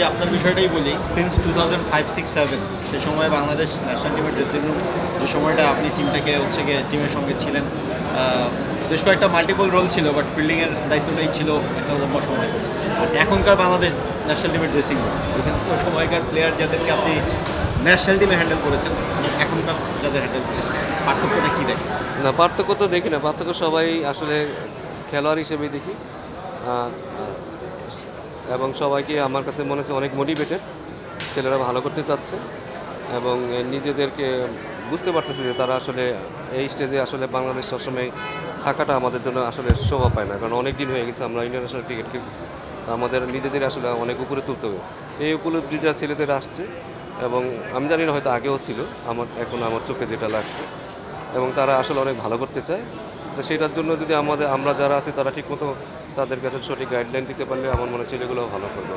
আপনার বিষয়টাই বলি, সিন্স 2005-6-7 সে সময় বাংলাদেশ ন্যাশনাল টিমের ড্রেসিং রুম, যে সময়টা আপনি টিমটাকে গিয়ে টিমের সঙ্গে ছিলেন, বেশ কয়েকটা মাল্টিপল রোল ছিল, বাট ফিল্ডিংয়ের দায়িত্বটাই ছিল একটা লম্বা সময়। আর এখনকার বাংলাদেশ ন্যাশনাল টিমের ড্রেসিং রুম, ওই সময়কার প্লেয়ার যাদেরকে আপনি ন্যাশনাল টিমে হ্যান্ডেল করেছেন, এখনকার যাদের হ্যান্ডেল করেছেন, পার্থক্যটা কী দেখেন? না, পার্থক্য তো দেখি না। পার্থক্য সবাই আসলে খেলোয়াড় হিসেবেই দেখি। এবং সবাইকে আমার কাছে মনে হচ্ছে অনেক মোটিভেটেড, ছেলেরা ভালো করতে চাচ্ছে এবং নিজেদেরকে বুঝতে পারতেছে যে তারা আসলে এই স্টেজে আসলে বাংলাদেশ সবসময় থাকাটা আমাদের জন্য আসলে শোভা পায় না, কারণ অনেক দিন হয়ে গেছে আমরা ইন্টারন্যাশনাল ক্রিকেট খেলতেছি। তো আমাদের নিজেদের আসলে অনেক উপরে তুলতে হবে। এই উপলব্ধিটা ছেলেদের আসছে এবং আমি জানি না হয়তো আগেও ছিল, এখন আমার চোখে যেটা লাগছে, এবং তারা আসলে অনেক ভালো করতে চায়। তো সেটার জন্য যদি আমরা যারা আছি তারা ঠিকমতো তাদের কাছে সঠিক গাইডলাইন দিতে পারলে আমার মনে হয় ছেলেগুলো ভালো করবে।